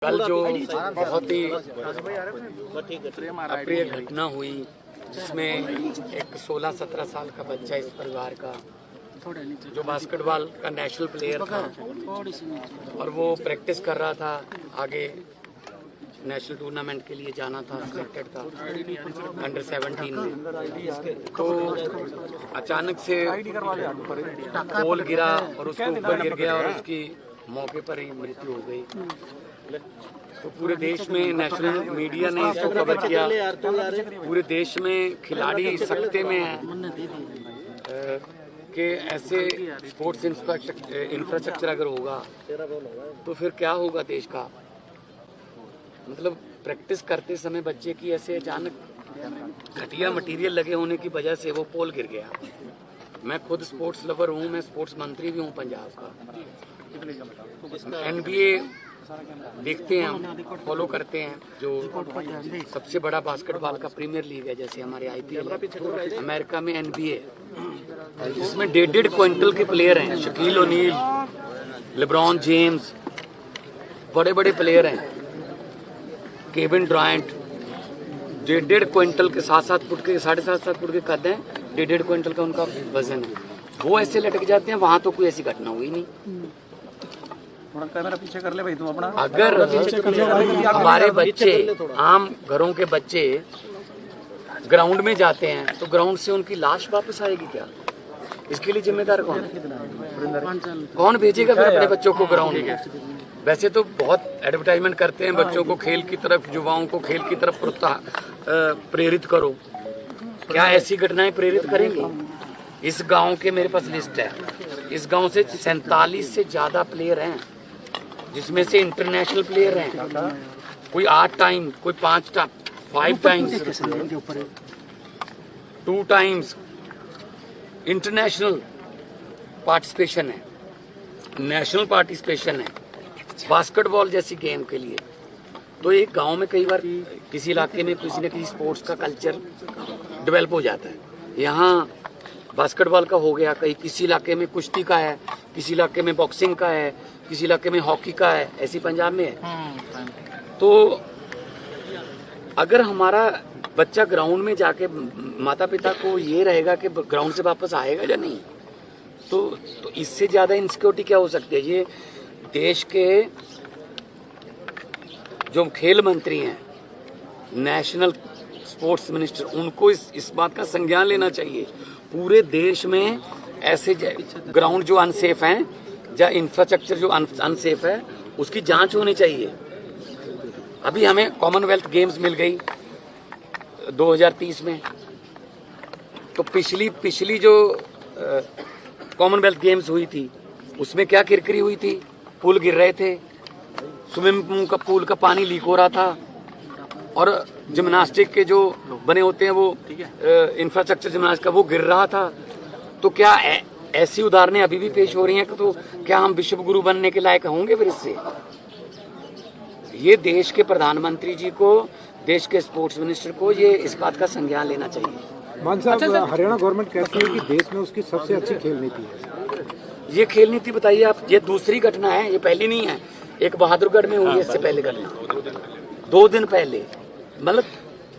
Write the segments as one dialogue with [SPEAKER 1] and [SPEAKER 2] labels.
[SPEAKER 1] कल जो बहुत ही अप्रिय घटना हुई जिसमें एक 16-17 साल का बच्चा इस परिवार का जो बास्केटबॉल का नेशनल प्लेयर था और वो प्रैक्टिस कर रहा था, आगे नेशनल टूर्नामेंट के लिए जाना था, सिलेक्टेड था अंडर 17 में। तो अचानक से पोल गिरा और उसके ऊपर गिर गया और उसकी मौके पर ही मृत्यु हो गई। तो पूरे देश में नेशनल मीडिया ने इसको कवर किया, पूरे देश में खिलाड़ी सकते में हैं कि ऐसे स्पोर्ट्स इंफ्रास्ट्रक्चर अगर होगा तो फिर क्या होगा देश का। मतलब प्रैक्टिस करते समय बच्चे की ऐसे अचानक घटिया मटेरियल लगे होने की वजह से वो पोल गिर गया। मैं खुद स्पोर्ट्स लवर हूँ, मैं स्पोर्ट्स मंत्री भी हूँ पंजाब का। NBA देखते हैं, हम फॉलो करते हैं, जो सबसे बड़ा बास्केटबॉल का प्रीमियर लीग है, जैसे हमारे IPL है, अमेरिका में NBA, जिसमें 1.5 क्विंटल के प्लेयर हैं। शकील ओनील, लेब्रॉन जेम्स, बड़े बड़े प्लेयर हैं, केविन ड्रायंट, 1.5 क्विंटल के 7-7 फुट के 7.5 फुट के कद हैं, 1.5 क्विंटल का उनका वजन है। वो ऐसे लटक जाते हैं, वहां तो कोई ऐसी घटना हुई नहीं।
[SPEAKER 2] कैमरा पीछे कर ले भाई तुम अपना।
[SPEAKER 1] अगर हमारे बच्चे, आम घरों के बच्चे ग्राउंड में जाते हैं तो ग्राउंड से उनकी लाश वापस आएगी क्या? इसके लिए जिम्मेदार कौन भेजेगा फिर अपने बच्चों को ग्राउंड में? वैसे तो बहुत एडवर्टाइजमेंट करते हैं बच्चों को खेल की तरफ, युवाओं को खेल की तरफ प्रेरित करो। क्या ऐसी घटनाएं प्रेरित करेंगी? इस गांव के मेरे पास लिस्ट है, इस गांव से 47 से ज्यादा प्लेयर हैं, जिसमें से इंटरनेशनल प्लेयर हैं। कोई 8 टाइम, कोई 5 टाइम्स, 2 टाइम्स इंटरनेशनल पार्टिसिपेशन है, नेशनल पार्टिसिपेशन है बास्केटबॉल जैसी गेम के लिए। तो एक गांव में कई बार किसी इलाके में किसी न किसी स्पोर्ट्स का कल्चर डेवलप हो जाता है। यहाँ बास्केटबॉल का हो गया, कहीं किसी इलाके में कुश्ती का है, किसी इलाके में बॉक्सिंग का है, किसी इलाके में हॉकी का है, ऐसी पंजाब में है। तो अगर हमारा बच्चा ग्राउंड में जाके माता पिता को ये रहेगा कि ग्राउंड से वापस आएगा या नहीं, तो इससे ज्यादा इनसिक्योरिटी क्या हो सकती है? ये देश के जो खेल मंत्री हैं, नेशनल स्पोर्ट्स मिनिस्टर, उनको इस बात का संज्ञान लेना चाहिए। पूरे देश में ऐसे ग्राउंड जो अनसेफ हैं या इंफ्रास्ट्रक्चर जो अनसेफ है, उसकी जांच होनी चाहिए। अभी हमें कॉमनवेल्थ गेम्स मिल गई 2030 में, तो पिछली जो कॉमनवेल्थ गेम्स हुई थी उसमें क्या किरकिरी हुई थी? पुल गिर रहे थे, स्विमिंग का पूल का पानी लीक हो रहा था, और जिम्नास्टिक के जो बने होते हैं वो इंफ्रास्ट्रक्चर जिम्नास्टिक का वो गिर रहा था। तो क्या ऐसी उदाहरणें अभी भी पेश हो रही हैं? तो क्या हम विश्व गुरु बनने के लायक होंगे फिर इससे? ये देश के प्रधानमंत्री जी को, देश के स्पोर्ट्स मिनिस्टर को ये इस बात का संज्ञान लेना चाहिए।
[SPEAKER 3] मान साहब, हरियाणा गवर्नमेंट कहती है कि देश में उसकी सबसे अच्छी खेल नीति है।
[SPEAKER 1] ये खेल नीति बताइए आप, ये दूसरी घटना है, ये पहली नहीं है। एक बहादुरगढ़ में हुई है इससे पहले घटना, 2 दिन पहले। मतलब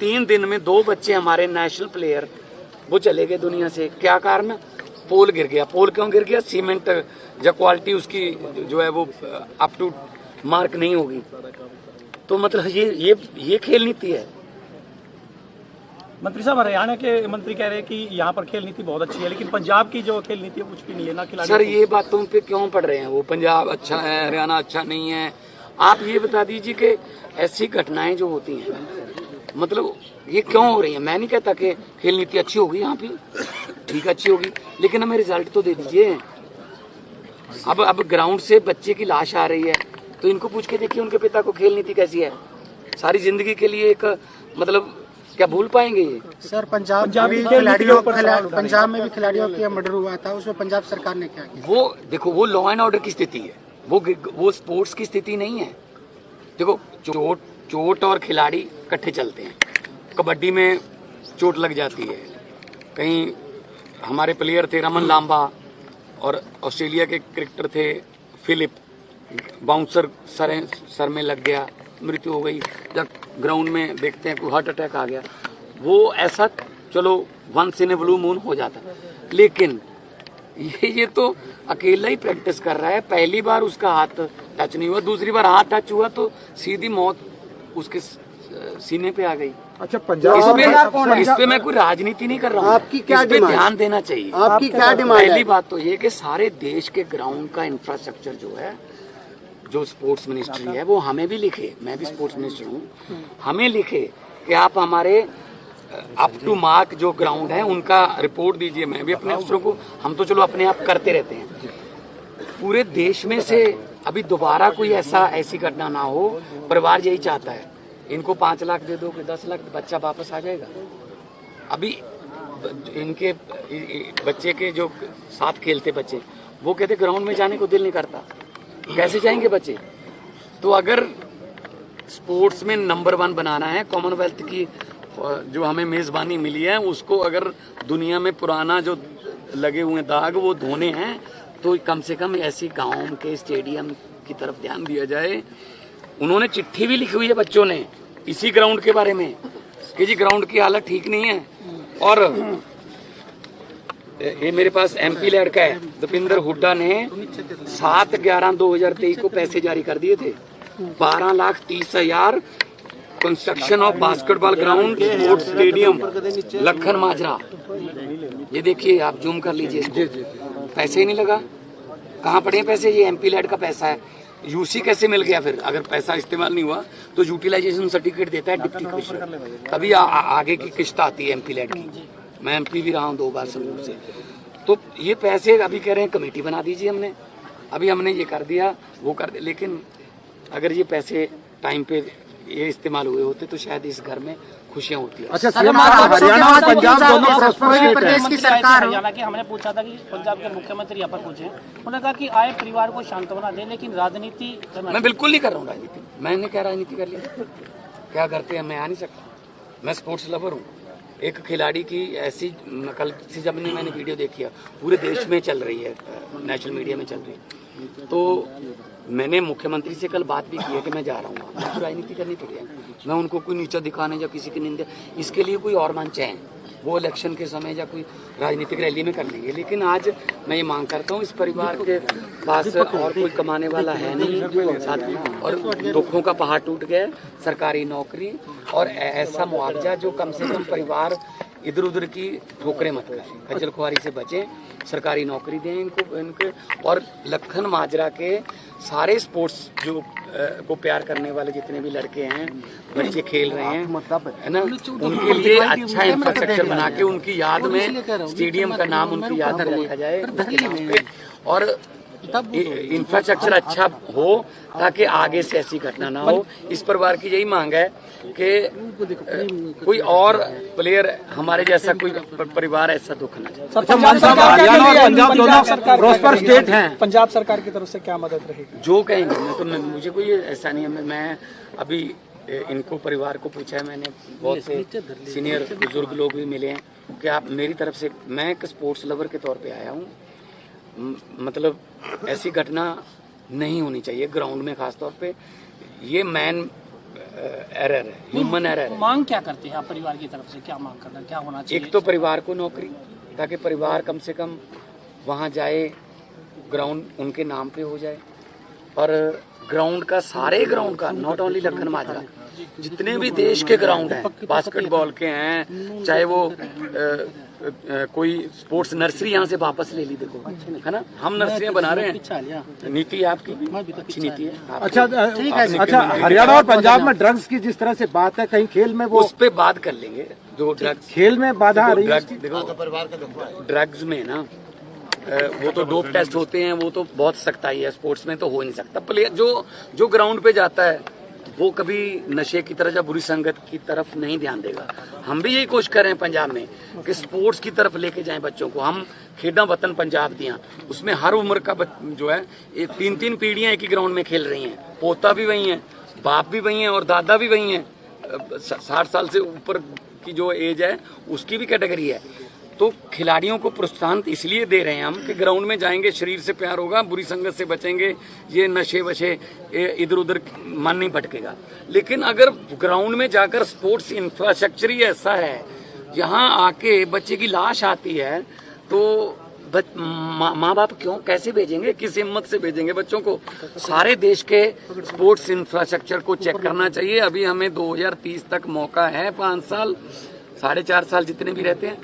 [SPEAKER 1] 3 दिन में 2 बच्चे हमारे नेशनल प्लेयर वो चले गए दुनिया से। क्या कारण? पोल गिर गया। पोल क्यों गिर गया? सीमेंट या क्वालिटी उसकी जो है वो अप टू मार्क नहीं होगी। तो मतलब ये खेल नीति है।
[SPEAKER 2] मंत्री साहब, हरियाणा के मंत्री कह रहे हैं कि यहाँ पर खेल नीति बहुत अच्छी है, लेकिन पंजाब की जो खेल नीति है कुछ भी नहीं है ना खिलाड़ी।
[SPEAKER 1] सर, ये बातों पे क्यों पढ़ रहे हैं? वो पंजाब अच्छा है, हरियाणा अच्छा नहीं है। आप ये बता दीजिए कि ऐसी घटनाएं जो होती हैं, मतलब ये क्यों हो रही है? मैं नहीं कहता कि खेल नीति अच्छी होगी, यहाँ भी ठीक अच्छी होगी, लेकिन हमें रिजल्ट तो दे दीजिए। अब ग्राउंड से बच्चे की लाश आ रही है, तो इनको पूछ के देखिए उनके पिता को खेल नीति कैसी है। सारी जिंदगी के लिए एक मतलब क्या भूल पाएंगे ये?
[SPEAKER 4] सर, पंजाब में भी खिलाड़ियों का मर्डर हुआ था, उसमें पंजाब सरकार ने क्या किया?
[SPEAKER 1] वो देखो, वो लॉ एंड ऑर्डर की स्थिति है, वो स्पोर्ट्स की स्थिति नहीं है। देखो, चोट और खिलाड़ी इकट्ठे चलते हैं। कबड्डी में चोट लग जाती है, कहीं हमारे प्लेयर थे रमन लांबा और ऑस्ट्रेलिया के क्रिकेटर थे फिलिप, बाउंसर सर में लग गया, मृत्यु हो गई, जब ग्राउंड में देखते हैं कोई हार्ट अटैक आ गया, वो ऐसा चलो once in a blue moon हो जाता। लेकिन ये तो अकेला ही प्रैक्टिस कर रहा है, पहली बार उसका हाथ टच नहीं हुआ, दूसरी बार हाथ टच हुआ तो सीधी मौत उसके सीने पे आ गई।
[SPEAKER 3] अच्छा, पंजाब
[SPEAKER 1] इस पे मैं कोई राजनीति नहीं कर रहा हूँ,
[SPEAKER 4] आपकी क्या
[SPEAKER 1] इस पे
[SPEAKER 4] डिमांड?
[SPEAKER 1] ध्यान देना चाहिए।
[SPEAKER 4] आपकी क्या डिमांड है?
[SPEAKER 1] पहली बात तो ये कि सारे देश के ग्राउंड का इंफ्रास्ट्रक्चर जो है, जो स्पोर्ट्स मिनिस्ट्री है, वो हमें भी लिखे, मैं भी स्पोर्ट्स मिनिस्टर हूँ, हमें लिखे कि आप हमारे अप टू मार्क जो ग्राउंड है उनका रिपोर्ट दीजिए। मैं भी अपने अफसरों को, हम तो चलो अपने आप करते रहते हैं, पूरे देश में से अभी दोबारा कोई ऐसी घटना ना हो। परिवार यही चाहता है, इनको 5 लाख दे दो, 10 लाख, बच्चा वापस आ जाएगा। अभी इनके बच्चे के जो साथ खेलते बच्चे, वो कहते ग्राउंड में जाने को दिल नहीं करता, कैसे जाएंगे बच्चे? तो अगर स्पोर्ट्स में नंबर 1 बनाना है, कॉमनवेल्थ की जो हमें मेजबानी मिली है उसको अगर दुनिया में पुराना जो लगे हुए दाग वो धोने हैं, तो कम से कम ऐसी गांव के स्टेडियम की तरफ ध्यान दिया जाए। उन्होंने चिट्ठी भी लिखी हुई है बच्चों ने इसी ग्राउंड के बारे में कि जी ग्राउंड की हालत ठीक नहीं है। और ये मेरे पास MP लड़का है दीपेंद्र हुड्डा ने 7/11/2023 को पैसे जारी कर दिए थे, 12,30,000 construction of basketball ground sports stadium Lakhan Majra. ये देखिए, आप जूम कर लीजिए, पैसे ही नहीं लगा। कहाँ पड़े हैं पैसे? ये MP लैड का पैसा है। यूसी कैसे मिल गया? फिर अगर पैसा इस्तेमाल नहीं हुआ तो यूटिलाइजेशन सर्टिफिकेट देता है डिप्टी कमिश्नर, तभी आगे की किस्त आती है MP लैड की। मैं MP भी रहा हूँ 2 बार संगरूर से। तो ये पैसे अभी कह रहे हैं कमेटी बना दीजिए, हमने हमने ये कर दिया, वो कर दिया। लेकिन अगर ये पैसे टाइम पे ये इस्तेमाल हुए होते तो शायद इस घर में खुशियां होती है।
[SPEAKER 3] अच्छा, हरियाणा और पंजाब दोनों प्रॉस्पर स्टेट
[SPEAKER 4] प्रदेश की सरकार हो।
[SPEAKER 2] हालांकि हमने पूछा था कि पंजाब के मुख्यमंत्री यहाँ पर पूछे, उन्होंने कहा कि आए परिवार को सांत्वना दे, लेकिन राजनीति
[SPEAKER 1] मैं बिल्कुल नहीं कर रहा हूँ राजनीति। मैंने क्या राजनीति कर लिया? क्या करते हैं? मैं आ नहीं सकता। मैं स्पोर्ट्स लवर हूँ। एक खिलाड़ी की ऐसी नकल सी जब मैंने वीडियो देखी है, पूरे देश में चल रही है, नेशनल मीडिया में चल रही है, तो मैंने मुख्यमंत्री से कल बात भी की है कि मैं जा रहा हूँ, मुझे राजनीति करनी पड़ेगी। मैं उनको कोई नीचा दिखाने या किसी की निंदा, इसके लिए कोई और मंच है, वो इलेक्शन के समय या कोई राजनीतिक रैली में कर लेंगे। लेकिन आज मैं ये मांग करता हूँ, इस परिवार के पास और कोई कमाने वाला है नहीं साथ में, और दुखों का पहाड़ टूट गया। सरकारी नौकरी और ऐसा मुआवजा जो कम से कम परिवार इधर उधर की ठोकरें मत करें, खज्जल खुआरी से बचें, सरकारी नौकरी दें इनके। और लखन माजरा के सारे स्पोर्ट्स जो को प्यार करने वाले जितने भी लड़के हैं, बच्चे खेल रहे हैं, है ना, उनके लिए अच्छा इंफ्रास्ट्रक्चर बना के उनकी याद में स्टेडियम का नाम उनकी याद में रखा जाए उसके नाम पे, और इंफ्रास्ट्रक्चर अच्छा हो ताकि आगे से ऐसी घटना ना हो। इस परिवार की यही मांग है कि कोई और प्लेयर हमारे जैसा कोई परिवार ऐसा दुख ना जाए।
[SPEAKER 3] हरियाणा और पंजाब दोनों प्रॉस्पर स्टेट हैं।
[SPEAKER 2] पंजाब सरकार की तरफ से क्या मदद रहेगी?
[SPEAKER 1] जो कहेंगे, मैं तो मुझे कोई ऐसा नहीं है। मैं अभी इनको परिवार को पूछा है मैंने, बहुत से सीनियर बुजुर्ग लोग भी मिले हैं कि आप मेरी तरफ से, मैं एक स्पोर्ट्स लवर के तौर पे आया हूँ, मतलब ऐसी घटना नहीं होनी चाहिए ग्राउंड में, खास तौर पे ये मैन एरर है, ह्यूमन एरर है।
[SPEAKER 2] मांग क्या करते हैं आप परिवार की तरफ से? क्या मांग करना, क्या होना चाहिए?
[SPEAKER 1] एक तो परिवार को नौकरी, ताकि परिवार कम से कम वहाँ जाए, ग्राउंड उनके नाम पे हो जाए, और ग्राउंड का, सारे ग्राउंड का, नॉट ओनली लखन माजरा, जितने भी देश के ग्राउंड हैं, बास्केटबॉल के हैं, चाहे वो कोई स्पोर्ट्स नर्सरी यहाँ से वापस ले ली, देखो है ना, हम नर्सरियाँ बना रहे हैं। नीति आपकी अच्छी नीति है।
[SPEAKER 3] अच्छा, हरियाणा और पंजाब में ड्रग्स की जिस तरह से बात है, कहीं खेल में वो
[SPEAKER 1] उस पे बात कर लेंगे। जो ड्रग्स,
[SPEAKER 3] खेल में बाधा आ रही है,
[SPEAKER 1] देखो ड्रग्स में ना, वो तो डोप टेस्ट होते हैं, वो तो बहुत सख्ताई है, स्पोर्ट्स में तो हो नहीं सकता। प्लेयर जो ग्राउंड पे जाता है वो कभी नशे की तरफ या बुरी संगत की तरफ नहीं ध्यान देगा। हम भी यही कोशिश कर रहे हैं पंजाब में कि स्पोर्ट्स की तरफ लेके जाएं बच्चों को। हम खेड़ा वतन पंजाब दिया, उसमें हर उम्र का जो है, 3-3 पीढ़ियां एक ही ग्राउंड में खेल रही हैं, पोता भी वही है, बाप भी वही है और दादा भी वही है। 60 साल से ऊपर की जो एज है उसकी भी कैटेगरी है। तो खिलाड़ियों को प्रोत्साहन इसलिए दे रहे हैं हम कि ग्राउंड में जाएंगे, शरीर से प्यार होगा, बुरी संगत से बचेंगे, ये नशे वशे इधर उधर मन नहीं भटकेगा। लेकिन अगर ग्राउंड में जाकर स्पोर्ट्स इंफ्रास्ट्रक्चर ही ऐसा है, यहाँ आके बच्चे की लाश आती है, तो माँ बाप क्यों कैसे भेजेंगे, किस हिम्मत से भेजेंगे बच्चों को? सारे देश के स्पोर्ट्स इंफ्रास्ट्रक्चर को चेक करना चाहिए। अभी हमें 2030 तक मौका है, 5 साल 4.5 साल जितने भी रहते हैं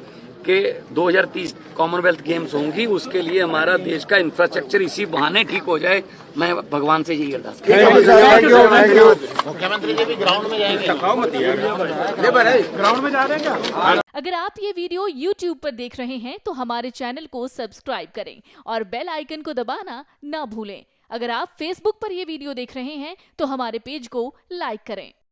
[SPEAKER 1] कि 2030 कॉमनवेल्थ गेम्स होंगी, उसके लिए हमारा देश का इंफ्रास्ट्रक्चर इसी बहाने ठीक हो जाए। मैं भगवान से यही अरदास करता हूं।
[SPEAKER 5] मुख्यमंत्री जी भी ग्राउंड में जाएंगे।
[SPEAKER 3] ग्राउंड में जा रहे हैं क्या?
[SPEAKER 6] अगर आप ये वीडियो YouTube पर देख रहे हैं तो हमारे चैनल को सब्सक्राइब करें और बेल आइकन को दबाना ना भूलें। अगर आप Facebook पर ये वीडियो देख रहे हैं तो हमारे पेज को लाइक करें।